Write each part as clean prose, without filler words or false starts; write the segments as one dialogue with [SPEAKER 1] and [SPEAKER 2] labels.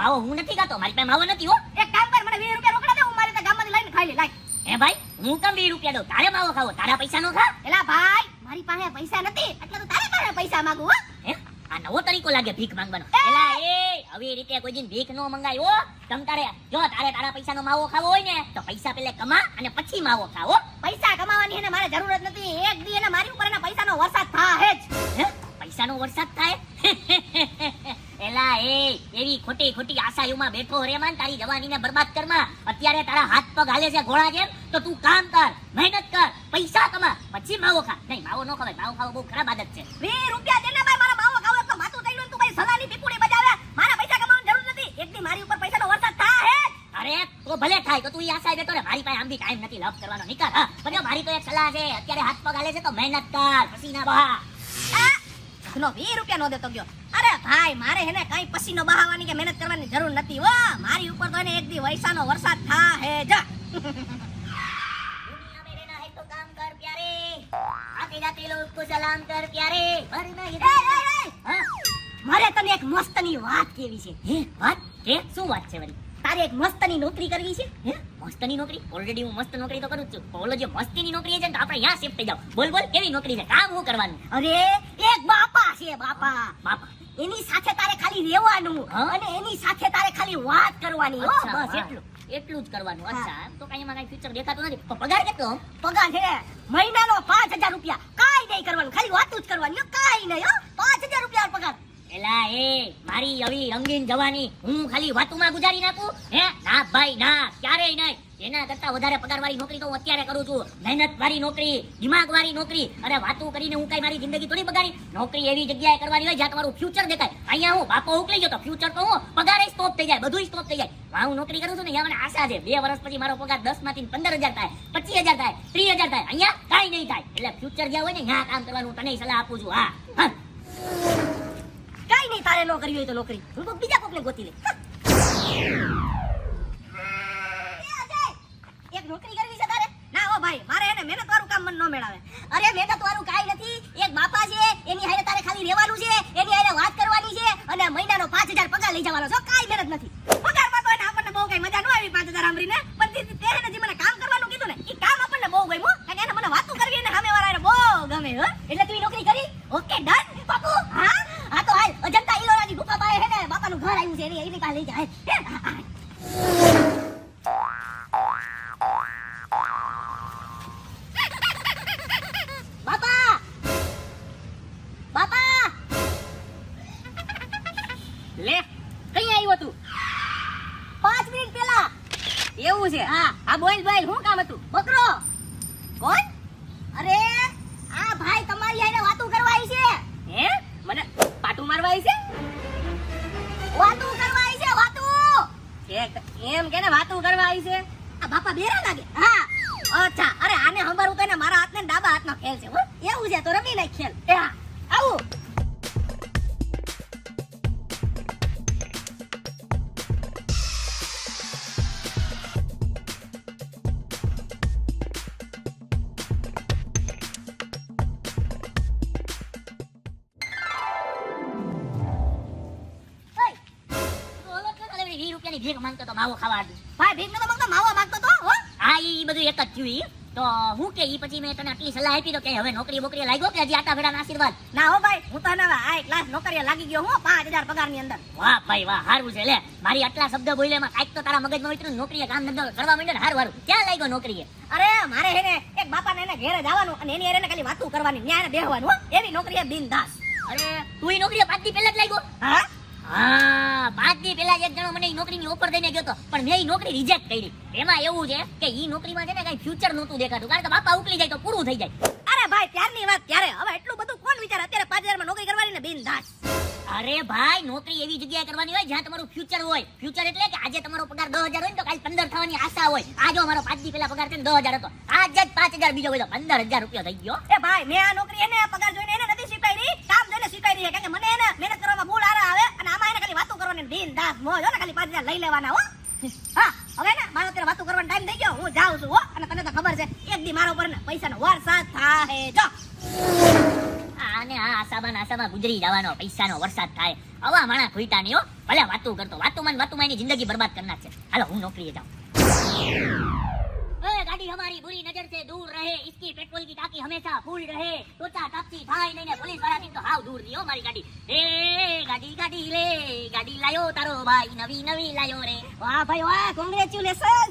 [SPEAKER 1] માવો હું નથી ખાતો, મારી પાસે માવો નથી હો.
[SPEAKER 2] એક કામ કર, મને 20 રૂપિયા રોકડા દે, હું મારી ગામમાંથી લઈને ખાઈ લે. લાય.
[SPEAKER 1] હે ભાઈ, હું કેમ 20 રૂપિયા દઉં? તારે માવો ખાવો, તારા પૈસા નો ખા.
[SPEAKER 2] એલા ભાઈ, મારી પાસે પૈસા નથી, એટલે તો તારા પાસે પૈસા માંગુ હો.
[SPEAKER 1] હે, આ નવો તરીકો લાગે ભીખ માંગવાનો. એલા એ આવી રીતે કોઈ દિન ભીખ નો મંગાય હો. તમ તારે જો તારા પૈસાનો માવો ખાવો હોય ને તો પૈસા પેલે કમા અને પછી માવો ખાવો.
[SPEAKER 2] પૈસા કમાવાની એને મારે જરૂર જ નથી. એક દી એને મારી ઉપર એના પૈસાનો વરસાદ થાય જ.
[SPEAKER 1] હે, પૈસાનો વરસાદ થાય? એલા એ એવી ખોટી આશાયુમાં બેઠો રે માન, તારી જવાનીને બરબાદ કરમાં. અત્યારે તારા હાથ પગ હાલે છે ઘોડા જેમ, તો તું કામ કર, મહેનત કર, પૈસા કમા, પછી માવો ખા. નહીં, માવો નો ખવાય, માવો ખાવો બહુ ખરાબ આદત છે.
[SPEAKER 2] 20 રૂપિયા દે ને ભાઈ, મારા માવો ખાવો તો માથું થઈ ગયું. તું ભાઈ સલાની પીપુડી બજાવે. મારા પૈસા કમાવાની જરૂર નથી. એક દી મારી ઉપર પૈસાનો વરસાદ થાય જ.
[SPEAKER 1] અરે તો ભલે થાય, તો તું ઈ આશાએ બેઠો રે. મારી પાસે આમ બી ટાઈમ નથી લફ કરવાનો. નીકળ. હા, પણ મારી તો એક સલાહ છે, અત્યારે હાથ પગ હાલે છે તો મહેનત કર, પસીના બહા.
[SPEAKER 2] નો 20 રૂપિયા નો દેતો ગયો. અરે ભાઈ, મારે હેને કઈ પસીનો બહાવવાની કે મહેનત કરવાની જરૂર નથી હો. મારી ઉપર તો એને એક દી વૈસાનો વરસાદ થાય જા.
[SPEAKER 1] दुनिया में रहना है तो काम कर प्यारे, आते जाते लोग को सलाम कर प्यारे, वरना ये हाँ?
[SPEAKER 2] મારે તને એક મસ્તની વાત કેવી છે.
[SPEAKER 1] હે, વાત કે શું વાત છે વળી?
[SPEAKER 2] તારે એક મસ્તની નોકરી કરવી છે.
[SPEAKER 1] હે, મસ્તની નોકરી? ઓલરેડી હું મસ્ત નોકરી તો કરું જ છું. ઓલો જે મસ્તીની નોકરી છે ને, તો આપણે અહીંયા શિફ્ટ થઈ જાવ. બોલ કેવી નોકરી છે? કામ હું કરવાનું?
[SPEAKER 2] અરે એક બાપા છે, બાપા.
[SPEAKER 1] બાપા.
[SPEAKER 2] એની સાથે તારે ખાલી રહેવાનું અને એની સાથે તારે ખાલી વાત કરવાની હો.
[SPEAKER 1] અચ્છા,
[SPEAKER 2] બસ
[SPEAKER 1] હા. એટલું જ કરવાનું. અચ્છા, એમ તો કઈ એમાં કઈ ફ્યુચર દેખાતું નથી. તો પગાર કેટલો?
[SPEAKER 2] પગાર છે મહિનાનો 5000 રૂપિયા. કાઈ નહીં કરવાનું, ખાલી વાતું જ કરવાની હો. કાઈ નહીં હો. 5000 રૂપિયા પગાર.
[SPEAKER 1] એલા એ મારી આવી રંગીન જવાની હું ખાલી વાતુમાં ગુજારી નાખું? હે, ના ભાઈ ના, ક્યારેય નહીં. એના કરતા વધારે પગારવાળી નોકરી તો હું અત્યારે કરું છું. મહેનત વાળી નોકરી, દિમાગ વાળી નોકરી. અરે વાતું કરીને હું કઈ મારી જિંદગી થોડી બગાડી. નોકરી એવી જગ્યાએ કરવાની હોય જ્યાં તમારું ફ્યુચર દેખાય. અહીંયા હું બાપો ઉકલી ગયો તો ફ્યુચર તો હું પગારે સ્ટોપ થઈ જાય, બધું સ્ટોપ થઈ જાય. હું નોકરી કરું છું ને, મને આશા છે 2 વર્ષ પછી મારો પગાર 10 માંથી 15000 થાય, 25000 થાય, 30000 થાય. અહીંયા કાઈ નહીં થાય. એટલે ફ્યુચર જ્યાં હોય ને ત્યાં કામ કરવાનું તને સલાહ આપું છું. હા,
[SPEAKER 2] કાઈ નહીં, તારે નો કરવી હોય તો નોકરી હું તો બીજા કોકને ગોતી લે. એક નોકરી કરવી છે તારે? ના હો ભાઈ, મારે એને મહેનત વાળું કામ મન નો મેળાવે. અરે મહેનત વાળું કાઈ નથી. એક બાપા છે, એની હારે તારે ખાલી રહેવાનું છે, એની હારે વાત કરવાની છે અને મહિનાનો 5000 પગાર લઈ જવાનો છે. કાઈ મહેનત નથી. પગારમાં તો એને આપણને બહુ કઈ મજા ન આવી 5000 આંબરીને, પણ તે એને જે મને કામ કરવાનું કીધું ને, ઈ કામ આપણને બહુ ગમ્યું. કારણ એને મને વાતું કરવી અને સામેવાળાને બહુ ગમે હો. એટલે તું ઈ નોકરી કરી? ઓકે, ડન પાકુ. હા હા, તો હાલ અજંતા ઇલોરાની ગુફા પાસે હે ને બાપાનું ઘર આવ્યું છે, એની પાસે લઈ જાય. બાપા, બાપા,
[SPEAKER 3] લે કઈ આવ્યો તું?
[SPEAKER 2] 5 મિનિટ પહેલા.
[SPEAKER 3] એવું છે?
[SPEAKER 2] હા,
[SPEAKER 3] બોલ શું કામ હતું?
[SPEAKER 2] બકરો. કોણ? અરે આ ભાઈ તમારી હારે વાતું કરવા આવી છે.
[SPEAKER 3] હે, મને પાટું મારવા આવી છે?
[SPEAKER 2] વાતું કરવા આવી છે, વાતું.
[SPEAKER 3] એમ કે ને વાતું કરવા આવી છે?
[SPEAKER 2] આ બાપા બેરા લાગે. હા, અચ્છા. અરે આને સંભાળવું તો એને મારા હાથ ને ડાબા હાથનો ખેલ છે હો. એવું છે તો રમી નાખ ખેલ. એ હા, આવું.
[SPEAKER 1] ભીખ માંગતો તો માવો ખાવા દઉં.
[SPEAKER 2] ભાઈ ભીખ નતો માંગતો, માવો માંગતો તો હો.
[SPEAKER 1] હા, ઈ બધું એક જ થયું. ઈ તો હું કે ઈ પછી મેં તને આટલી સલાહ આપી તો કે હવે નોકરી બોકરી લાગ્યો કે હજી આટા ભેડાના આશીર્વાદ?
[SPEAKER 2] ના હો ભાઈ, હું તો એને હાઈ ક્લાસ નોકરીએ લાગી ગયો હું 5000 પગારની અંદર.
[SPEAKER 1] વાહ ભાઈ વાહ, હારું છે. લે મારી આટલા શબ્દ બોલ્યામાં કાંઈક તો તારા મગજમાં ઉતર્યું. નોકરીએ કામ ધંધો કરવા માંડ્યો ને, હારું. ક્યાં લાગ્યો નોકરીએ?
[SPEAKER 2] અરે મારે હેને એક બાપાને એને ઘેરે જવાનું અને એની હારે ખાલી વાતું કરવાની, ન્યા એને બેહવાનું હો. એવી નોકરીએ બિનદાસ.
[SPEAKER 1] અરે તું ઈ નોકરીએ 5 દી પહેલા જ લાગ્યો?
[SPEAKER 2] હા
[SPEAKER 1] હા, 5 દી પહેલા એક જણો મને ઈ નોકરીની ઓફર દઈને ગયો તો, પણ મેં ઈ નોકરી રિજેક્ટ કરી. એમાં એવું છે કે ઈ નોકરીમાં છે ને કઈ ફ્યુચર નહોતું દેખાતું, કારણ કે બાપા ઉકલી જાય તો પૂરું થઈ જાય.
[SPEAKER 2] અરે ભાઈ ત્યારની વાત ત્યારે, હવે એટલું બધું કોણ વિચારે? અત્યારે 5000 માં નોકરી કરવાની ને બિનદાસ.
[SPEAKER 1] અરે ભાઈ નોકરી એવી જગ્યાએ કરવાની હોય જ્યાં તમારું ફ્યુચર હોય. ફ્યુચર એટલે કે આજે તમારો પગાર 10,000 હોય ને તો કાલ 15 થવાની આશા હોય. આ જો મારો 5 દી પહેલા પગાર છે ને 10,000 હતો. આજ જ 5,000 બીજો બધો 15,000 રૂપિયા થઈ ગયો.
[SPEAKER 2] એ ભાઈ મેં આ નોકરી એને પગાર જોઈને એને નથી સ્વીકારી, કામ જોઈને સ્વીકારી છે. કારણ કે મને એને મહેનત કરવામાં બહુ લારા આવે અને આમાં એને ખાલી વાતો કરવાની બિનદાસ મોજ હો ને, ખાલી 5,000 લઈ લેવાના હો. હા હવે ને મારો અત્યારે વાતો કરવાનો ટાઈમ થઈ ગયો, હું જાઉં છું હો. અને તને તો ખબર છે એક દી મારો પર ને પૈસાનો વરસાદ થાહે જો.
[SPEAKER 1] આને આ આશામાં ગુજરી જવાનો પૈસાનો વરસાદ થાય. આવા માણા ખોઈટા નહીં હો. ભલે વાતું કરતો વાતુમાં એની જિંદગી બરબાદ કરનાર છે. હાલો હું નોકરીએ જાઉં. गाड़ी हमारी बुरी नजर से दूर रहे, इसकी पेट्रोल की टाकी हमेशा फुल रहे, तोता तापती થાય નહીં ને પોલીસ વાળા થી તો હાવ દૂર ની હો મારી ગાડી. એ ગાડી લે, ગાડી લાયો તારો ભાઈ નવી લાયો રે.
[SPEAKER 2] વાહ ભાઈ વાહ, કોંગ્રેચ્યુલેશન.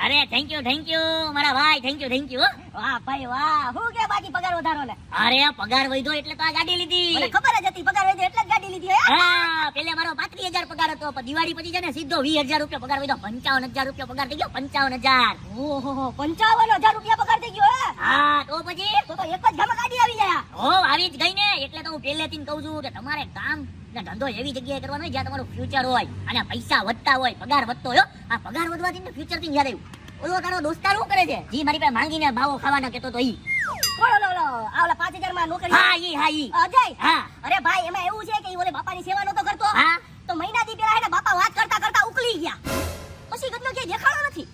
[SPEAKER 1] અરે થેન્ક યુ મારા ભાઈ, થેન્ક યુ.
[SPEAKER 2] વાહ ભાઈ વાહ, હું કે બાકી પગાર વધારો ને?
[SPEAKER 1] અરે પગાર વધ્યો એટલે તો આ ગાડી લીધી.
[SPEAKER 2] મને ખબર જ હતી પગાર વધ્યો એટલે જ ગાડી લીધી હે.
[SPEAKER 1] હા પેલે મારો 35,000 પગાર હતો, પણ દિવાળી પછી છે ને સીધો 20,000 રૂપિયા પગાર વધ્યો. 55,000 રૂપિયા પગાર થઈ ગયો. 55,000.
[SPEAKER 2] ઓહો 55,000 રૂપિયા પગાર થઈ ગયો હે.
[SPEAKER 1] હા તો પછી
[SPEAKER 2] તો એક જ ઘરમાં ગાડી આવી જાય.
[SPEAKER 1] ઓ આવી જ ગઈ ને. એટલે તો હું પહેલેથી કહું છું કે તમારે કામ ને ધંધો એવી જગ્યાએ કરવાનો હોય જ્યાં તમારું ફ્યુચર હોય અને પૈસા વધતા હોય, પગાર વધતો હોય. આ પગાર વધવાથી ને ફ્યુચર થી યાદ આવ્યું, ઓલો તારો દોસ્તાર શું કરે છે જી મારી પાસે માંગીને બાવો ખાવાના કેતો તો ઈ
[SPEAKER 2] કોણ ઓલો આવલા 5,000 માં નોકરી?
[SPEAKER 1] હા ઈ
[SPEAKER 2] અજય.
[SPEAKER 1] હા
[SPEAKER 2] અરે ભાઈ એમાં એવું છે કે ઈ ઓલે બાપાની સેવા નતો કરતો.
[SPEAKER 1] હા
[SPEAKER 2] તો મહિના દી પહેલા એને બાપા વાત કરતા ઉકલી ગયા. પછી ગદનો કે દેખાડો નથી.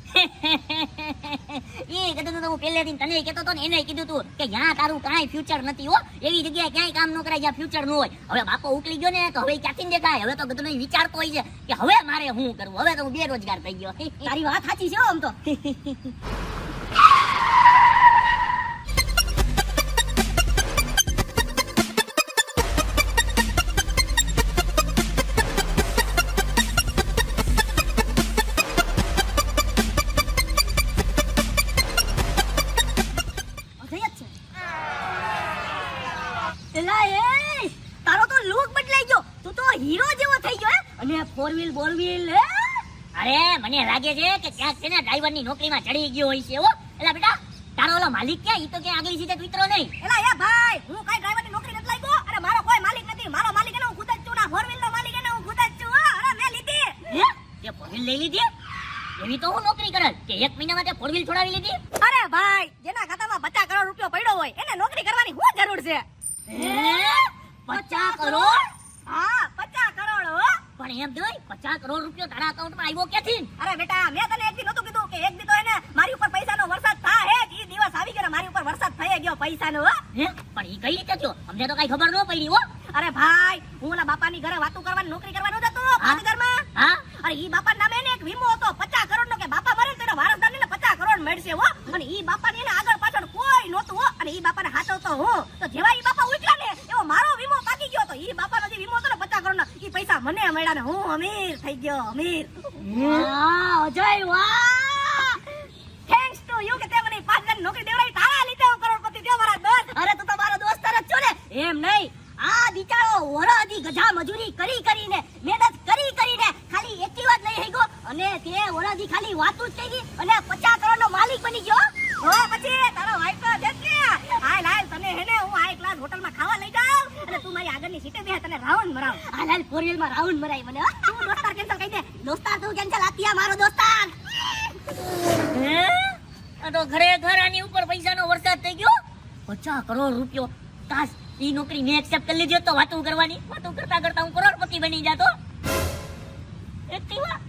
[SPEAKER 1] એ કદનું તો હું પહેલેથી તને કહેતો તો ને એને કીધું તું કે જ્યાં તારું કાંઈ ફ્યુચર નથી હો, એવી જગ્યાએ ક્યાંય કામ ન કરાય જ્યાં ફ્યુચર ન હોય. હવે બાપો ઉકલી ગયો ને તો હવે ક્યાંથી દેખાય. હવે તો ગદનો વિચારતો હોય છે કે હવે મારે શું કરવું. હવે તો હું બેરોજગાર થઈ ગયો.
[SPEAKER 2] તારી વાત સાચી છે આમ તો. હીરો જેવો થઈ ગયો અને ફોર વ્હીલ હે.
[SPEAKER 1] અરે મને લાગે છે કે ક્યાંક છે ને ડ્રાઈવરની નોકરીમાં ચડી ગયો હોય છે હો. એલા બેટા તારો ઓલો માલિક ક્યાં? ઈ તો ક્યાં આગળ સીધે ઉતરો નહીં.
[SPEAKER 2] એલા એ ભાઈ હું કઈ ડ્રાઈવરની નોકરી નથી લાગ્યો. અરે મારો કોઈ માલિક નથી. મારો માલિક એને હું ખુદ જ છું. ના ફોર વ્હીલ નો માલિક એને હું ખુદ જ છું. અરે મેં લીધી.
[SPEAKER 1] હે તે ફોર વ્હીલ લઈ લીધી? એવી તો હું નોકરી કરે કે 1 મહિનામાં તે ફોર વ્હીલ છોડાવી લીધી?
[SPEAKER 2] અરે ભાઈ જેના ખાતામાં 50 કરોડ રૂપિયો પડ્યો હોય એને નોકરી કરવાની શું જરૂર છે?
[SPEAKER 1] હે 50 કરોડ?
[SPEAKER 2] હા 50 કરોડ હો.
[SPEAKER 1] પણ એમ જોઈ 50 કરોડ રૂપિયો તારા અકાઉન્ટમાં આવ્યો ક્યાંથી?
[SPEAKER 2] અરે બેટા મેં તને એક દી નતું કીધું કે એક દી તો એને મારી ઉપર પૈસાનો વરસાદ થાય જ. ઈ દિવસ આવી ગયો ને મારી ઉપર વરસાદ થઈ ગયો પૈસાનો.
[SPEAKER 1] હે પણ ઈ કઈ રીતે થયો? અમને તો કઈ ખબર ન પડી હો.
[SPEAKER 2] અરે ભાઈ હું ઓલા બાપાની ઘરે વાતો કરવાની નોકરી કરવાનો જતો 5,000 માં.
[SPEAKER 1] હા
[SPEAKER 2] અરે ઈ બાપા નામે એને એક વીમો હતો 50 કરોડ નો કે બાપા મરે તો એના વારસદારને 50 કરોડ મળશે હો. અને ઈ બાપાને એને આગળ પાછળ કોઈ નહોતું હો. અને ઈ બાપાને હાચવતો હું તો જેવા ઈ બાપા ઉઠ્યા ને એવો મારો વીમો પાકી ગયો. તો ઈ બાપાનો જે વીમો હતો ને 50 કરોડ નો ઈ પૈસા મને મળ્યા ને હું અમીર થઈ ગયો અમીર. વાહ અજય વાહ, થેન્ક્સ ટુ યુ કે તે મને 5,000 નોકરી દેવડાવી. તારા લીધે હું કરોડપતિ થયો મારા દોસ્ત. અરે તું તો મારો દોસ્તાર જ છો ને. એમ નહીં આ બિચારો વરાદી ગજા મજૂરી કરીને મહેનત કરીને ખાલી એટલી વાત લઈ ગયો અને તે વરાદી ખાલી વાતું જ થઈ ગઈ અને 50 કરોડ નો માલિક બની ગયો. હો પછી તારો વાઈફ તો છે કે હાલ તને હેને હું હાઈ ક્લાસ હોટલમાં ખાવા લઈ જાઉં અને તું મારી આગળની સીટે બેહ તને રાઉન્ડ મરાવ. હાલ ફોર વ્હીલ માં રાઉન્ડ મરાઈ મને. તું દોસ્તાર કેન્સલ કહી દે. દોસ્તાર તું કેન્સલ આતિયા મારો દોસ્તાર.
[SPEAKER 1] હે આ તો ખરેખર આની ઉપર પૈસાનો વરસાદ થઈ ગયો. 50 કરોડ રૂપિયો. કાશ ઈ નોકરી મેં એક્સેપ્ટ કરી લીધી તો વાતો કરવાની. વાતો કરતા હું કરોડપતિ બની જાતો. એટલી વાત